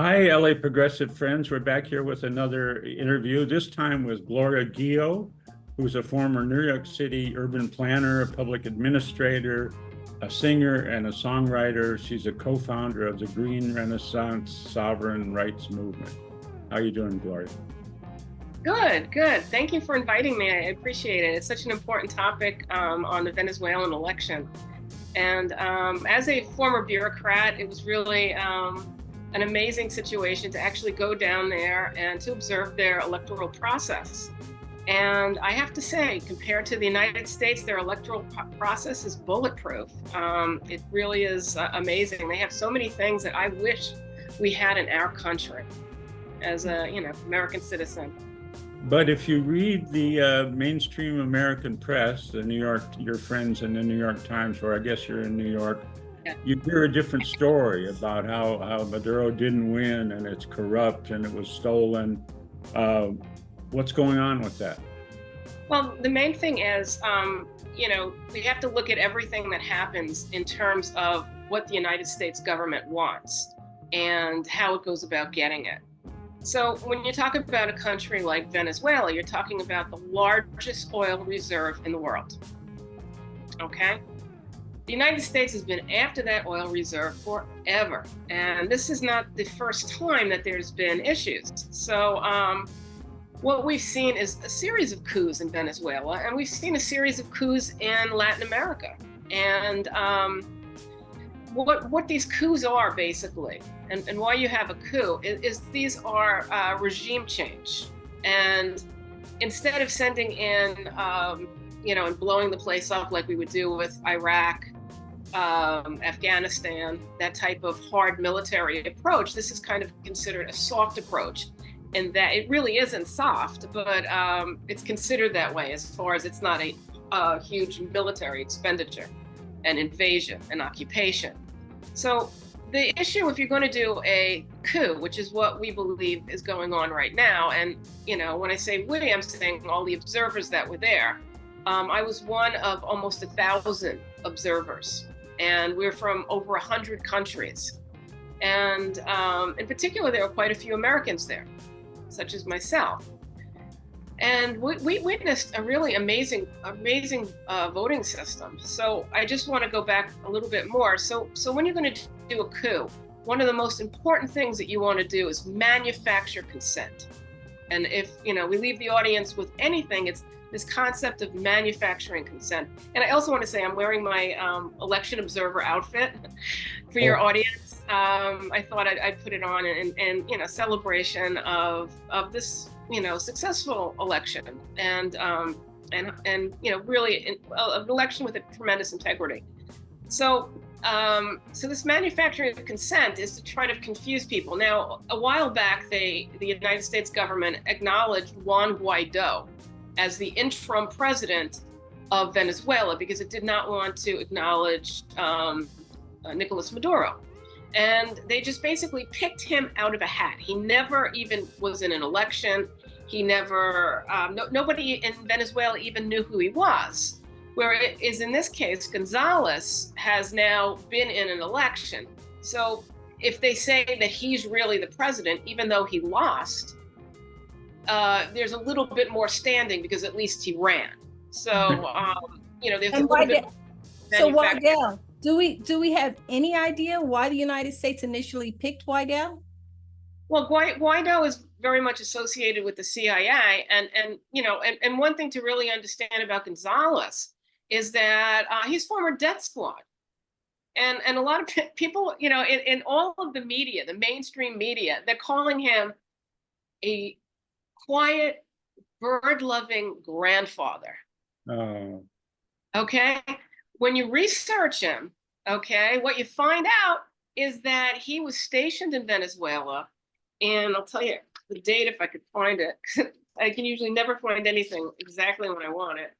Hi, LA Progressive friends. We're back here with another interview, this time with Gloria Guillot, who's a former New York City urban planner, a public administrator, a singer, and a songwriter. She's a co-founder of the Green Renaissance Sovereign Rights Movement. How are you doing, Gloria? Good, good. Thank you for inviting me. I appreciate it. It's such an important topic on the Venezuelan election. And as a former bureaucrat, it was really an amazing situation to actually go down there and to observe their electoral process. And I have to say, compared to the United States, their electoral process is bulletproof. It really is amazing. They have so many things that I wish we had in our country as a, American citizen. But if you read the mainstream American press, the New York, your friends in the New York Times, or I guess you're in New York, Yeah. you hear a different story about how Maduro didn't win and it's corrupt and it was stolen. Uh, what's going on with that? Well, the main thing is, we have to look at everything that happens in terms of what the United States government wants and how it goes about getting it. So when you talk about a country like Venezuela, you're talking about the largest oil reserve in the world. Okay? The United States has been after that oil reserve forever. And this is not the first time that there's been issues. So what we've seen is a series of coups in Venezuela, and we've seen a series of coups in Latin America. And what these coups are basically, and why you have a coup, is these are regime change. And instead of sending in, and blowing the place up like we would do with Iraq, Afghanistan, that type of hard military approach, this is kind of considered a soft approach. And that it really isn't soft, but it's considered that way as far as it's not a huge military expenditure and invasion and occupation. So the issue, if you're going to do a coup, which is what we believe is going on right now, and when I say we, I'm saying all the observers that were there. I was one of almost 1,000 observers, and we're from over 100 countries. And in particular, there were quite a few Americans there, such as myself. And we witnessed a really amazing voting system. So I just want to go back a little bit more. So when you're going to do a coup, one of the most important things that you want to do is manufacture consent. And if we leave the audience with anything, it's this concept of manufacturing consent. And I also want to say I'm wearing my election observer outfit for your audience. I thought I'd put it on and celebration of this successful election and really an election with a tremendous integrity. So this manufacturing of consent is to try to confuse people. Now, a while back, the United States government acknowledged Juan Guaido as the interim president of Venezuela because it did not want to acknowledge Nicolas Maduro. And they just basically picked him out of a hat. He never even was in an election. He never, nobody in Venezuela even knew who he was. Whereas in this case, Gonzalez has now been in an election. So if they say that he's really the president, even though he lost, there's a little bit more standing because at least he ran. So, there's a little bit. So Wydell, do we have any idea why the United States initially picked Wydell? Well, Guaido is very much associated with the CIA, and one thing to really understand about Gonzalez is that he's former death squad, and a lot of people, in all of the media, the mainstream media, they're calling him a quiet, bird-loving grandfather. Oh. Okay, when you research him, okay, what you find out is that he was stationed in Venezuela. And I'll tell you the date if I could find it. I can usually never find anything exactly when I want it.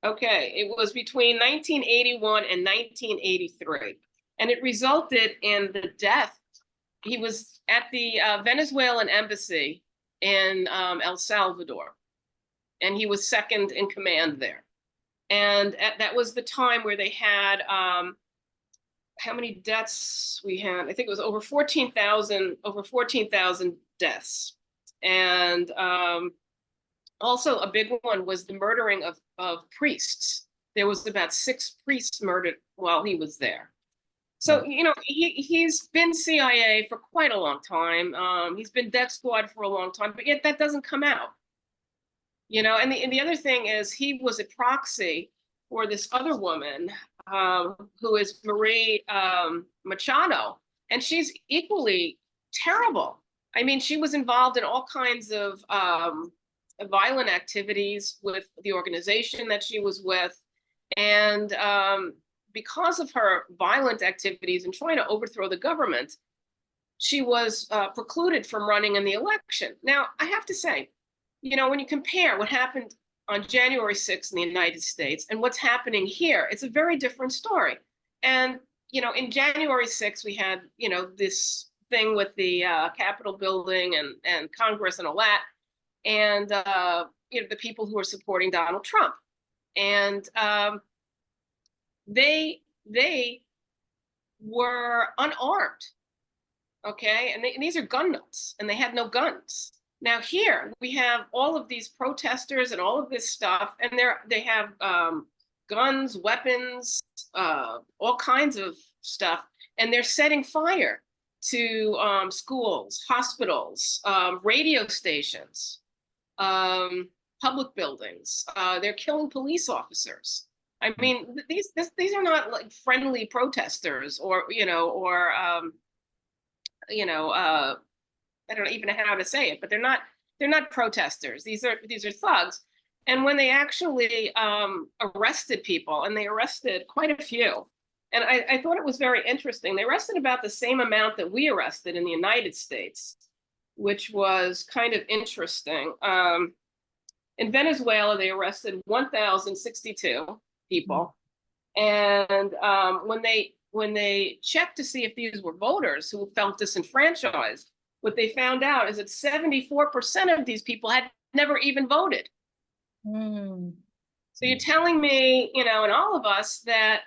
Okay, it was between 1981 and 1983. And it resulted in the death. He was at the Venezuelan embassy in El Salvador. And he was second in command there. And that was the time where they had how many deaths we had. I think it was over 14,000 deaths. And also a big one was the murdering of priests. There was about 6 priests murdered while he was there. So, you know, he's been CIA for quite a long time. He's been death squad for a long time, but yet that doesn't come out. You know, and the other thing is he was a proxy for this other woman who is Marie Machado, and she's equally terrible. I mean, she was involved in all kinds of violent activities with the organization that she was with. And because of her violent activities and trying to overthrow the government, she was precluded from running in the election. Now, I have to say, you know, when you compare what happened on January 6th in the United States and what's happening here, it's a very different story. And, you know, in January 6th, we had, you know, this thing with the Capitol building and Congress and all that. And, you know, the people who were supporting Donald Trump. And they were unarmed, okay? And these are gun nuts, and they had no guns. Now here we have all of these protesters and all of this stuff, and they have guns, weapons, all kinds of stuff, and they're setting fire to schools, hospitals, radio stations, public buildings. They're killing police officers. I mean, these are not like friendly protesters, or I don't even know how to say it, but they're not protesters. These are thugs. And when they actually arrested people, and they arrested quite a few, and I thought it was very interesting. They arrested about the same amount that we arrested in the United States, which was kind of interesting. In Venezuela, they arrested 1,062 people. And when they checked to see if these were voters who felt disenfranchised, what they found out is that 74% of these people had never even voted. So you're telling me, you know, and all of us, that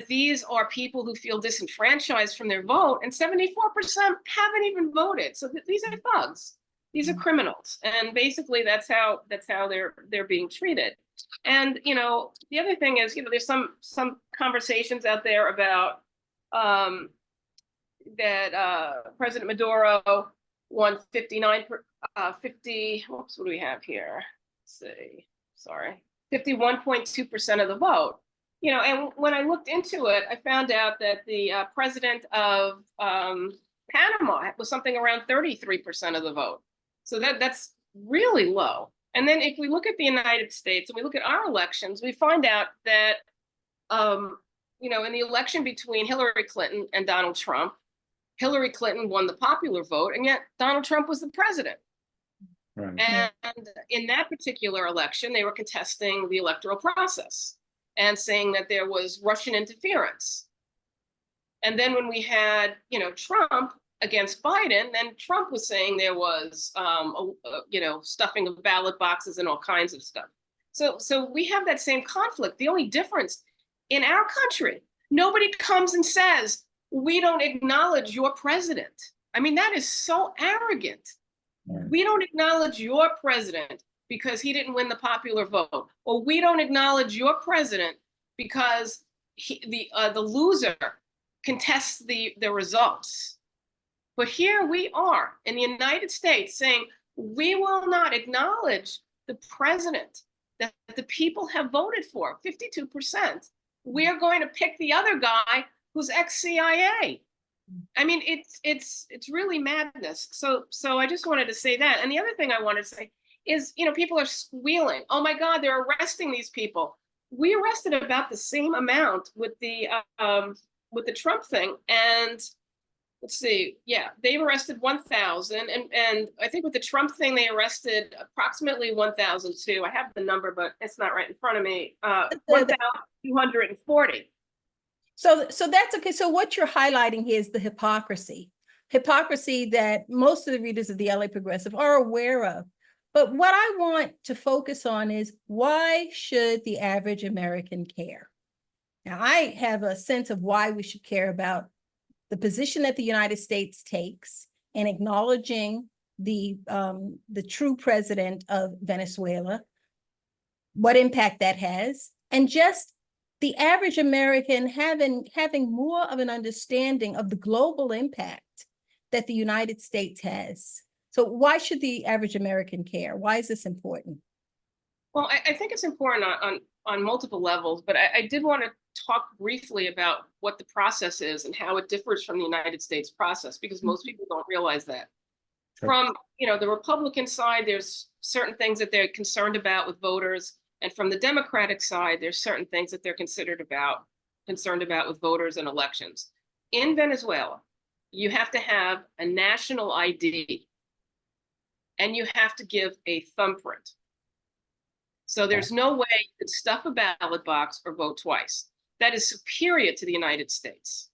these are people who feel disenfranchised from their vote, and 74% haven't even voted. So these are thugs. These are criminals, and basically that's how they're being treated. And you know, the other thing is, you know, there's some conversations out there about that President Maduro won 50. What do we have here? Let's see. Sorry, 51.2% of the vote. You know, and when I looked into it, I found out that the president of Panama was something around 33% of the vote. So that's really low. And then if we look at the United States and we look at our elections, we find out that, you know, in the election between Hillary Clinton and Donald Trump, Hillary Clinton won the popular vote, and yet Donald Trump was the president. Right. And in that particular election, they were contesting the electoral process and saying that there was Russian interference. And then when we had, you know, Trump against Biden, then Trump was saying there was, you know, stuffing of ballot boxes and all kinds of stuff. So we have that same conflict. The only difference in our country, nobody comes and says, we don't acknowledge your president. I mean, that is so arrogant. Right. We don't acknowledge your president because he didn't win the popular vote, or we don't acknowledge your president because the loser contests the results. But here we are in the United States saying we will not acknowledge the president that the people have voted for, 52%. We are going to pick the other guy who's ex-CIA. I mean, it's really madness. So I just wanted to say that. And the other thing I wanted to say is, you know, people are squealing, oh my God, they're arresting these people. We arrested about the same amount with the Trump thing. And let's see, yeah, they've arrested 1,000. And I think with the Trump thing, they arrested approximately 1,002. I have the number, but it's not right in front of me. 1,240. So that's okay. So what you're highlighting here is the hypocrisy that most of the readers of the LA Progressive are aware of. But what I want to focus on is, why should the average American care? Now, I have a sense of why we should care about the position that the United States takes in acknowledging the true president of Venezuela, what impact that has, and just the average American having more of an understanding of the global impact that the United States has. So why should the average American care? Why is this important? Well, I think it's important on multiple levels, but I did want to talk briefly about what the process is and how it differs from the United States process, because most people don't realize that. Sure. From the Republican side, there's certain things that they're concerned about with voters, and from the Democratic side, there's certain things that they're concerned about with voters and elections. In Venezuela, you have to have a national ID, and you have to give a thumbprint. So there's no way you could stuff a ballot box or vote twice. That is superior to the United States,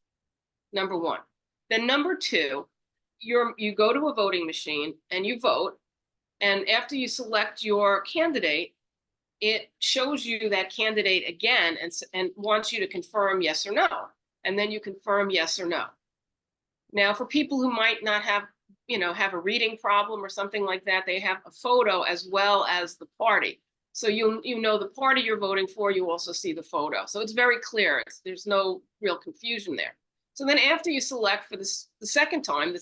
number one. Then number two, you go to a voting machine and you vote. And after you select your candidate, it shows you that candidate again and wants you to confirm yes or no. And then you confirm yes or no. Now, for people who might not have a reading problem or something like that, they have a photo as well as the party. So you know the party you're voting for, you also see the photo. So it's very clear. There's no real confusion there. So then after you select for the second time,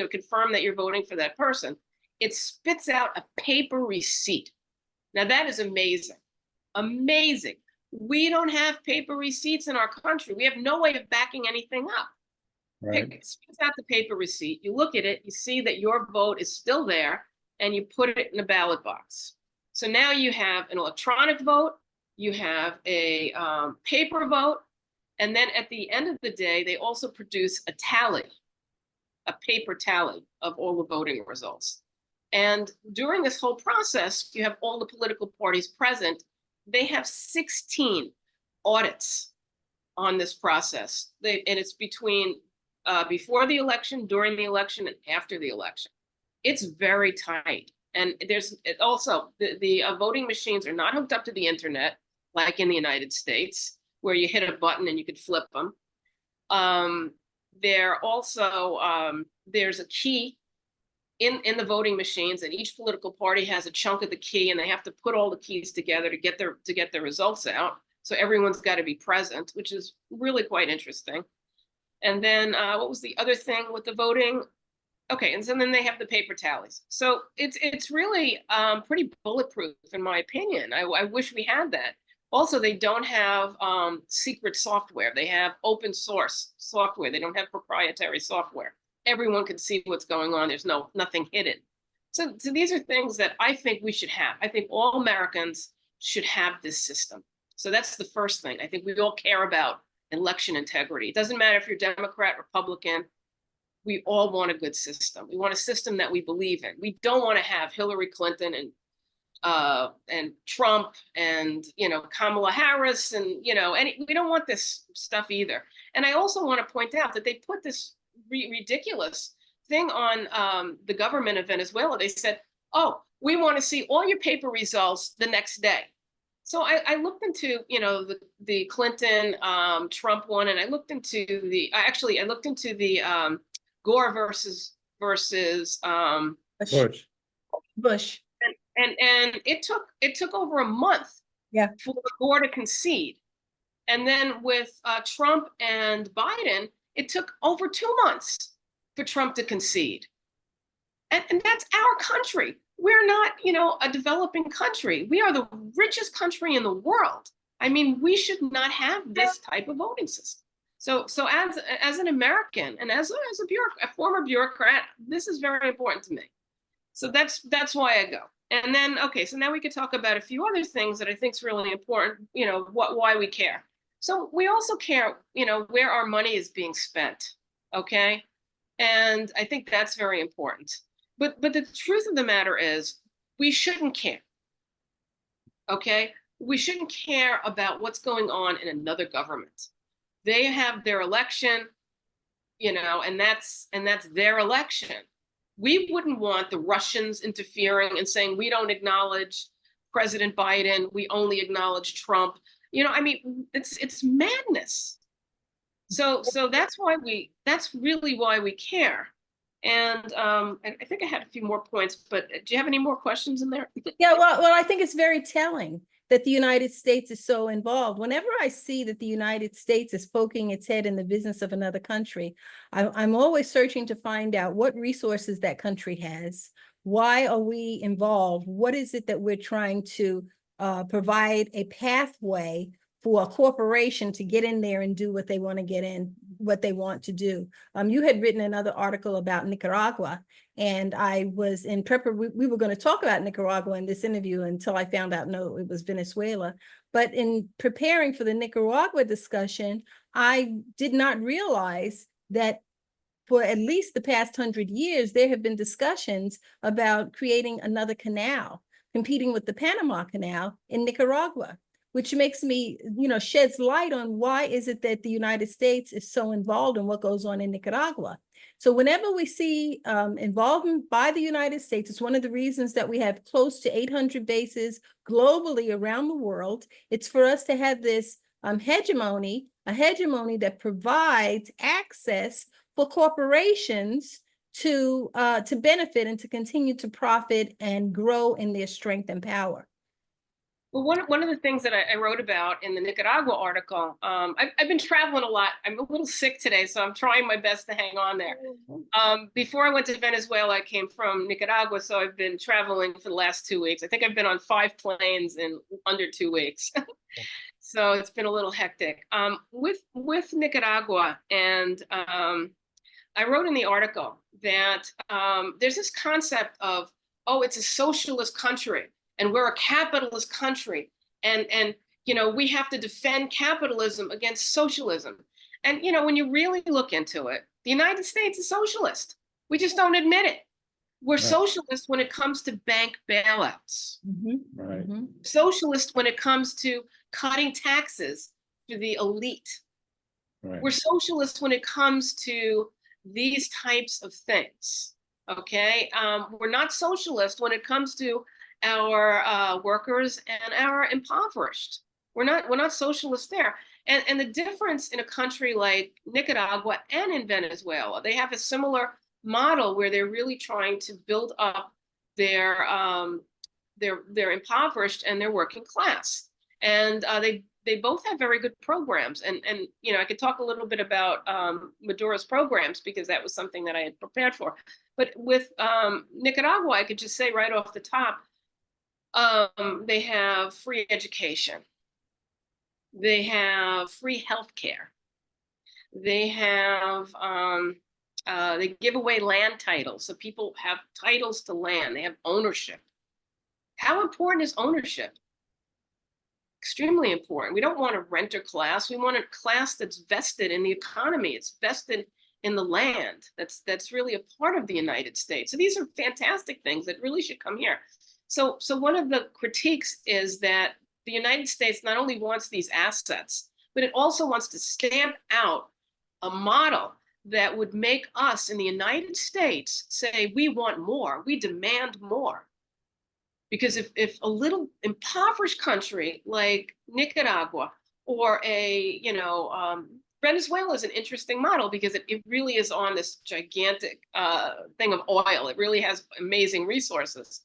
confirm that you're voting for that person, it spits out a paper receipt. Now that is amazing. Amazing. We don't have paper receipts in our country. We have no way of backing anything up. Right. It spits out the paper receipt. You look at it, you see that your vote is still there, and you put it in a ballot box. So now you have an electronic vote, you have a paper vote, and then at the end of the day, they also produce a tally, a paper tally of all the voting results. And during this whole process, you have all the political parties present. They have 16 audits on this process. And it's between before the election, during the election, and after the election. It's very tight. And there's also the voting machines are not hooked up to the internet like in the United States, where you hit a button and you could flip them. They're also there's a key in the voting machines, and each political party has a chunk of the key, and they have to put all the keys together to get their results out. So everyone's got to be present, which is really quite interesting. And then what was the other thing with the voting? Okay, and so then they have the paper tallies. So it's really pretty bulletproof, in my opinion. I wish we had that. Also, they don't have secret software. They have open source software. They don't have proprietary software. Everyone can see what's going on. There's nothing hidden. So these are things that I think we should have. I think all Americans should have this system. So that's the first thing. I think we all care about election integrity. It doesn't matter if you're Democrat, Republican. We all want a good system. We want a system that we believe in. We don't want to have Hillary Clinton and Trump and Kamala Harris and we don't want this stuff either. And I also want to point out that they put this ridiculous thing on the government of Venezuela. They said, "Oh, we want to see all your paper results the next day." So I looked into the Clinton Trump one, and I looked into the Gore versus Bush. And it took over a month for Gore to concede. And then with Trump and Biden, it took over 2 months for Trump to concede. And that's our country. We're not, a developing country. We are the richest country in the world. I mean, we should not have this type of voting system. So as an American and as a former bureaucrat, this is very important to me. So that's why I go. And then, okay, so now we could talk about a few other things that I think is really important, why we care. So we also care, where our money is being spent, okay? And I think that's very important. But the truth of the matter is we shouldn't care, okay? We shouldn't care about what's going on in another government. They have their election, and that's their election. We wouldn't want the Russians interfering and saying, we don't acknowledge President Biden, we only acknowledge Trump. I mean, it's madness. So that's really why we care. And I think I had a few more points, but do you have any more questions in there? Yeah, well, I think it's very telling that the United States is so involved. Whenever I see that the United States is poking its head in the business of another country, I'm always searching to find out what resources that country has. Why are we involved? What is it that we're trying to provide a pathway for a corporation to get in there and do what they want to get in, what they want to do. You had written another article about Nicaragua, and I was in we were going to talk about Nicaragua in this interview until I found out, no, it was Venezuela. But in preparing for the Nicaragua discussion, I did not realize that for at least the past 100 years, there have been discussions about creating another canal, competing with the Panama Canal in Nicaragua, which makes me, sheds light on why is it that the United States is so involved in what goes on in Nicaragua. So whenever we see involvement by the United States, it's one of the reasons that we have close to 800 bases globally around the world. It's for us to have this hegemony that provides access for corporations to benefit and to continue to profit and grow in their strength and power. Well, one of the things that I wrote about in the Nicaragua article, I've been traveling a lot. I'm a little sick today, so I'm trying my best to hang on there. Before I went to Venezuela, I came from Nicaragua, so I've been traveling for the last 2 weeks. I think I've been on 5 planes in under 2 weeks. So it's been a little hectic. With Nicaragua, and I wrote in the article that there's this concept of, oh, it's a socialist country, and we're a capitalist country, and we have to defend capitalism against socialism. And when you really look into it, the United States is socialist. We just don't admit it. We're right. Socialist when it comes to bank bailouts. Right. Socialist when it comes to cutting taxes to the elite. Right. We're socialist when it comes to these types of things. Okay, we're not socialist when it comes to our workers and our impoverished. We're not socialist there. And the difference in a country like Nicaragua and in Venezuela, they have a similar model where they're really trying to build up their impoverished and their working class. And they both have very good programs. And I could talk a little bit about Maduro's programs because that was something that I had prepared for. But with Nicaragua, I could just say right off the top, they have free education. They have free healthcare. They have they give away land titles, so people have titles to land. They have ownership. How important is ownership? Extremely important. We don't want a renter class. We want a class that's vested in the economy. It's vested in the land. That's really a part of the United States. So these are fantastic things that really should come here. So one of the critiques is that the United States not only wants these assets, but it also wants to stamp out a model that would make us in the United States say, we want more, we demand more. Because if a little impoverished country like Nicaragua or Venezuela is an interesting model because it really is on this gigantic thing of oil. It really has amazing resources.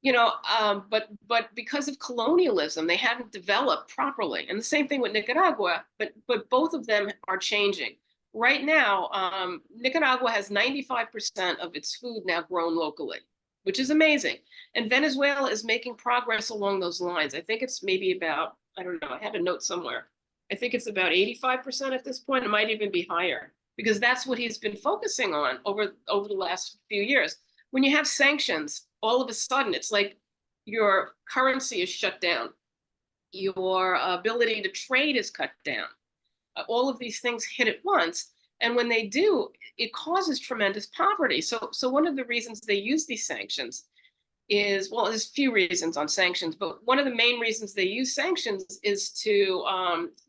But because of colonialism, they haven't developed properly. And the same thing with Nicaragua, but both of them are changing. Right now, Nicaragua has 95% of its food now grown locally, which is amazing. And Venezuela is making progress along those lines. I think it's maybe about, I don't know, I had a note somewhere. I think it's about 85% at this point. It might even be higher because that's what he's been focusing on over the last few years. When you have sanctions, all of a sudden, it's like your currency is shut down. Your ability to trade is cut down. All of these things hit at once. And when they do, it causes tremendous poverty. So one of the reasons they use these sanctions is, well, there's a few reasons on sanctions, but one of the main reasons they use sanctions is to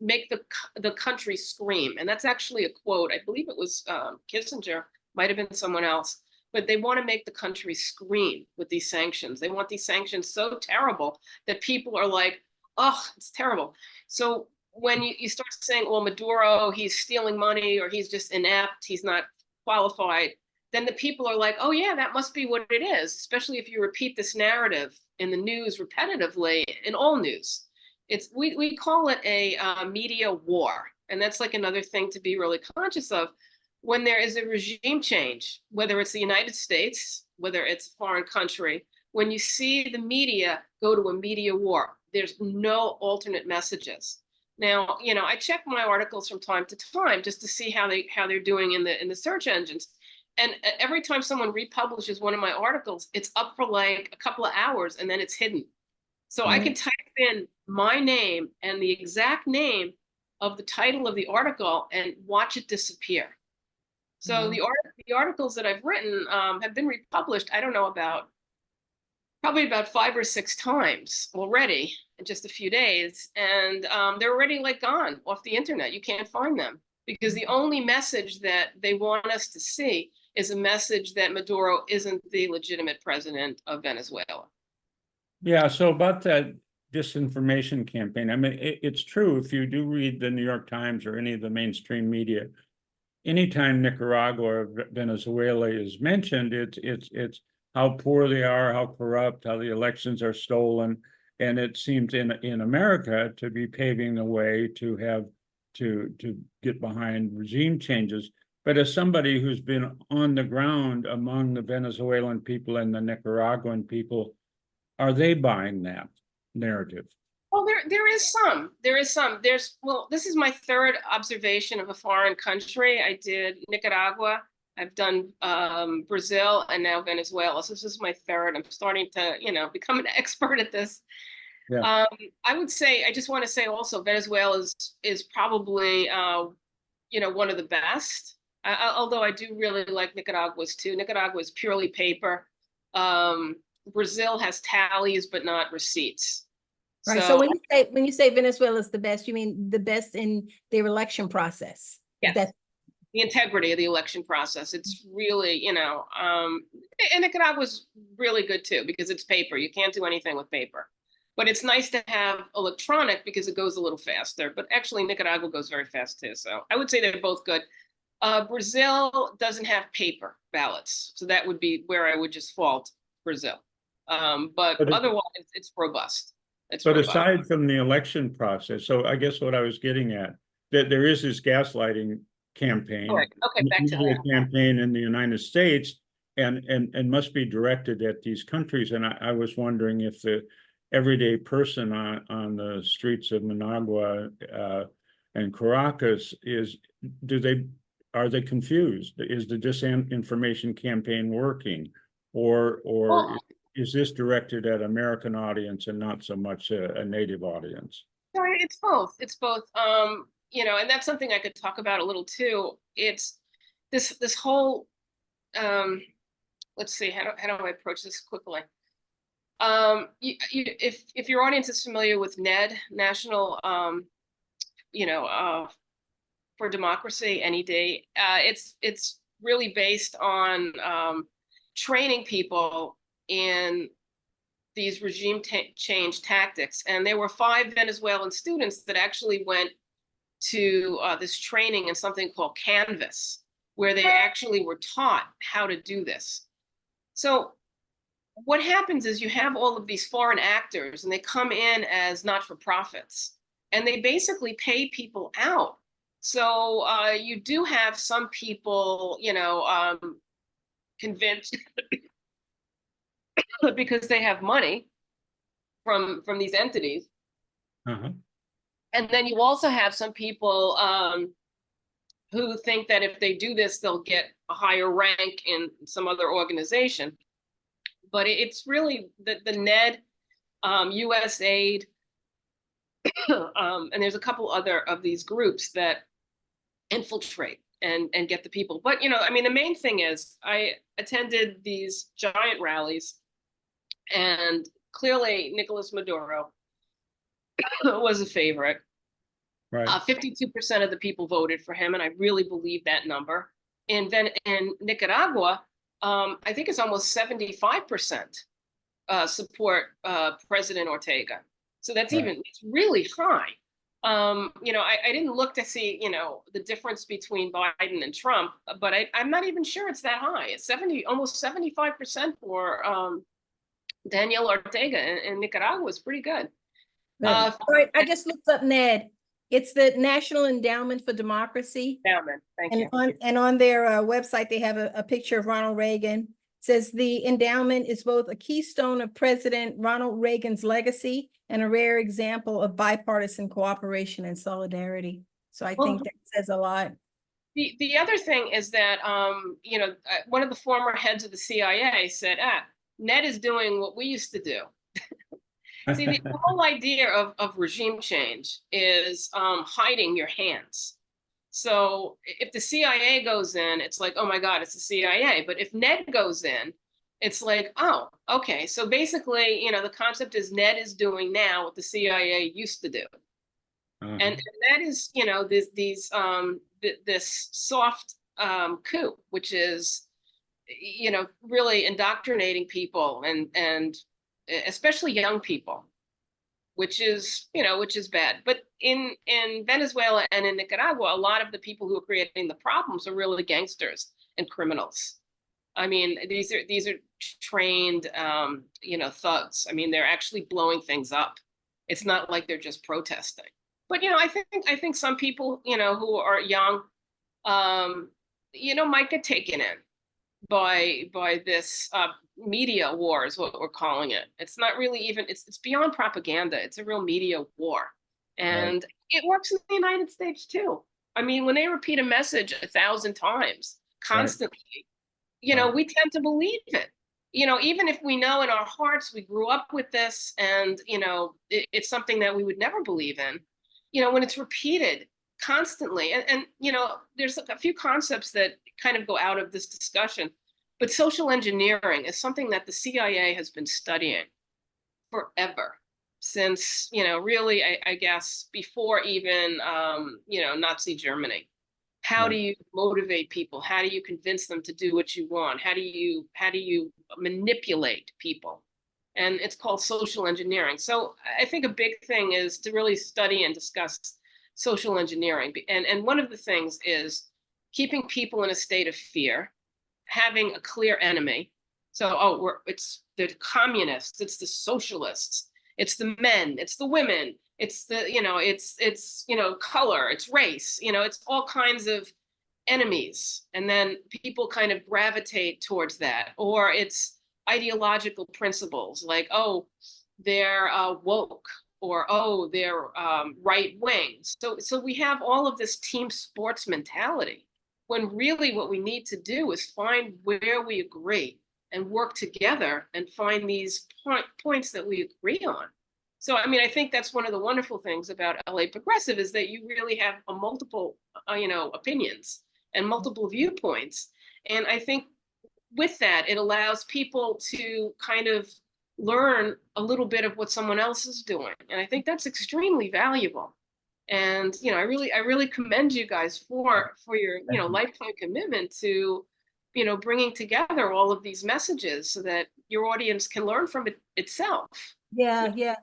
make the country scream. And that's actually a quote. I believe it was Kissinger, might have been someone else. But they want to make the country scream with these sanctions. They want these sanctions so terrible that people are like, Oh, it's terrible. So when you start saying, well, Maduro, he's stealing money or he's just inept, he's not qualified, then the people are like, oh, yeah, that must be what it is, especially if you repeat this narrative in the news repetitively in all news. We call it a media war. And that's like another thing to be really conscious of when there is a regime change, whether it's the United States, whether it's a foreign country, when you see the media go to a media war, there's no alternate messages. Now, I check my articles from time to time just to see how they're doing in the search engines. And every time someone republishes one of my articles, it's up for like a couple of hours and then it's hidden. So I can type in my name and the exact name of the title of the article and watch it disappear. So the articles that I've written have been republished, I don't know, probably about 5 or 6 times already in just a few days. And they're already like gone off the internet. You can't find them because the only message that they want us to see is a message that Maduro isn't the legitimate president of Venezuela. Yeah, so about that disinformation campaign, I mean, it's true. If you do read the New York Times or any of the mainstream media, anytime Nicaragua or Venezuela is mentioned, it's how poor they are, how corrupt, how the elections are stolen. And it seems in America to be paving the way to have to get behind regime changes. But as somebody who's been on the ground among the Venezuelan people and the Nicaraguan people, are they buying that narrative? Well, there is some. This is my third observation of a foreign country. I did Nicaragua, I've done Brazil, and now Venezuela. So this is my third. I'm starting to, become an expert at this. Yeah. I would say, I just want to say also, Venezuela is probably, one of the best. Although I do really like Nicaragua's too. Nicaragua is purely paper. Brazil has tallies, but not receipts. Right. So when you say Venezuela is the best, you mean the best in their election process? Yes. That's the integrity of the election process. It's really, and Nicaragua's really good too because it's paper. You can't do anything with paper. But it's nice to have electronic because it goes a little faster. But actually, Nicaragua goes very fast too. So I would say they're both good. Brazil doesn't have paper ballots. So that would be where I would just fault Brazil. But otherwise, it's robust. But aside from the election process, so I guess what I was getting at, that there is this gaslighting campaign, okay, back to that campaign in the United States, and must be directed at these countries. And I was wondering if the everyday person on the streets of Managua and Caracas are they confused? Is the disinformation campaign working, or is this directed at American audience and not so much a native audience? Sorry, it's both. It's both. And that's something I could talk about a little too. It's this whole. Let's see. How do I approach this quickly? If your audience is familiar with NED, National, for Democracy, NED, it's really based on training people in these regime change tactics. And there were 5 Venezuelan students that actually went to this training in something called Canvas, where they actually were taught how to do this. So what happens is you have all of these foreign actors and they come in as not-for-profits and they basically pay people out. So you do have some people, convinced because they have money from these entities. And then you also have some people who think that if they do this, they'll get a higher rank in some other organization. But it's really the NED, USAID, and there's a couple other of these groups that infiltrate and get the people. But, the main thing is I attended these giant rallies, and clearly Nicolas Maduro was a favorite. Right. 52% of the people voted for him, and I really believe that number. In Nicaragua, I think it's almost 75% support President Ortega. So that's Right. it's really high. I didn't look to see, the difference between Biden and Trump, but I'm not even sure it's that high. It's almost 75% for Daniel Ortega in Nicaragua is pretty good. All right, I just looked up NED. It's the National Endowment for Democracy. Thank And you. on their website, they have a picture of Ronald Reagan. It says the endowment is both a keystone of President Ronald Reagan's legacy and a rare example of bipartisan cooperation and solidarity. So I think that says a lot. The other thing is that, one of the former heads of the CIA said, Ned is doing what we used to do. See, the whole idea of regime change is hiding your hands. So if the CIA goes in, it's like, oh my God, it's the CIA. But if Ned goes in, it's like, oh, okay. So basically, the concept is Ned is doing now what the CIA used to do. And that is, this soft coup, which is, really indoctrinating people and especially young people, which is bad. But in Venezuela and in Nicaragua, a lot of the people who are creating the problems are really gangsters and criminals. I mean, these are trained, thugs. I mean, they're actually blowing things up. It's not like they're just protesting. But I think some people, who are young, might get taken in by this media war is what we're calling it. It's not really even, it's beyond propaganda. It's a real media war. And it works in the United States too. I mean, when they repeat a message 1,000 times constantly, we tend to believe it. Even if we know in our hearts we grew up with this and, it's something that we would never believe in, when it's repeated constantly. And there's a few concepts that kind of go out of this discussion, but social engineering is something that the CIA has been studying forever, since, really, I guess, before even, Nazi Germany. How do you motivate people? How do you convince them to do what you want? How do you manipulate people? And it's called social engineering. So I think a big thing is to really study and discuss social engineering. And one of the things is keeping people in a state of fear, having a clear enemy. So, it's the communists, it's the socialists, it's the men, it's the women, it's the, it's color, it's race, it's all kinds of enemies. And then people kind of gravitate towards that. Or it's ideological principles like, oh, they're woke, or, oh, they're right wing. So we have all of this team sports mentality, when really what we need to do is find where we agree and work together and find these points that we agree on. So, I mean, I think that's one of the wonderful things about LA Progressive, is that you really have a multiple, opinions and multiple viewpoints. And I think with that, it allows people to kind of learn a little bit of what someone else is doing. And I think that's extremely valuable. And, I really commend you guys for your, lifetime commitment to, bringing together all of these messages so that your audience can learn from it itself. Yeah, yeah.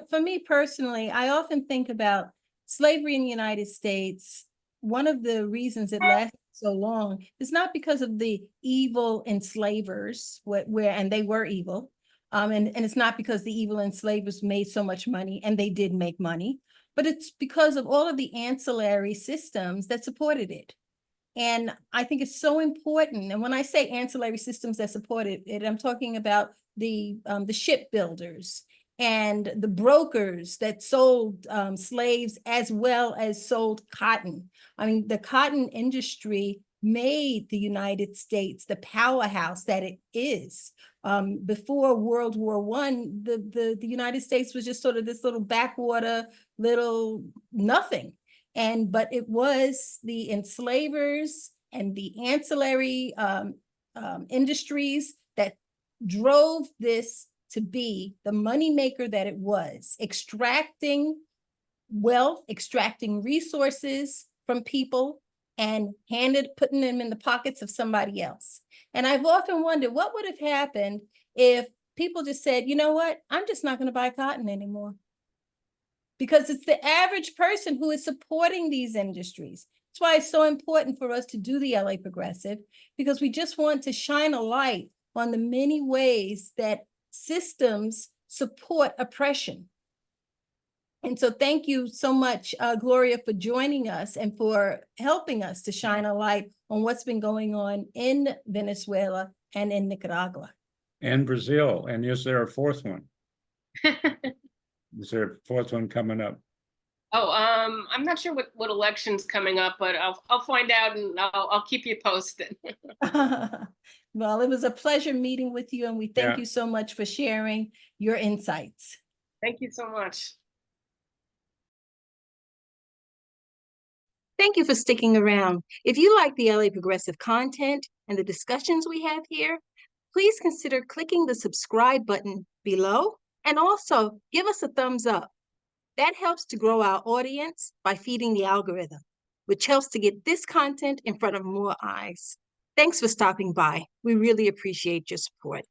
For me personally, I often think about slavery in the United States. One of the reasons it lasted so long is not because of the evil enslavers, and they were evil. And it's not because the evil enslavers made so much money, and they did make money, but it's because of all of the ancillary systems that supported it. And I think it's so important. And when I say ancillary systems that supported it, I'm talking about the shipbuilders and the brokers that sold slaves, as well as sold cotton. I mean, the cotton industry made the United States the powerhouse that it is. Before World War I, the United States was just sort of this little backwater, little nothing. But it was the enslavers and the ancillary industries that drove this to be the moneymaker that it was, extracting wealth, extracting resources from people, and putting them in the pockets of somebody else. And I've often wondered what would have happened if people just said, you know what, I'm just not going to buy cotton anymore. because it's the average person who is supporting these industries. That's why it's so important for us to do the LA Progressive, because we just want to shine a light on the many ways that systems support oppression. And so thank you so much, Gloria, for joining us and for helping us to shine a light on what's been going on in Venezuela and in Nicaragua. And Brazil. And is there a fourth one? Is there a fourth one coming up? Oh, I'm not sure what election's coming up, but I'll find out and I'll keep you posted. Well, it was a pleasure meeting with you, and we thank Yeah. you so much for sharing your insights. Thank you so much. Thank you for sticking around. If you like the LA Progressive content and the discussions we have here, please consider clicking the subscribe button below, and also give us a thumbs up. That helps to grow our audience by feeding the algorithm, which helps to get this content in front of more eyes. Thanks for stopping by. We really appreciate your support.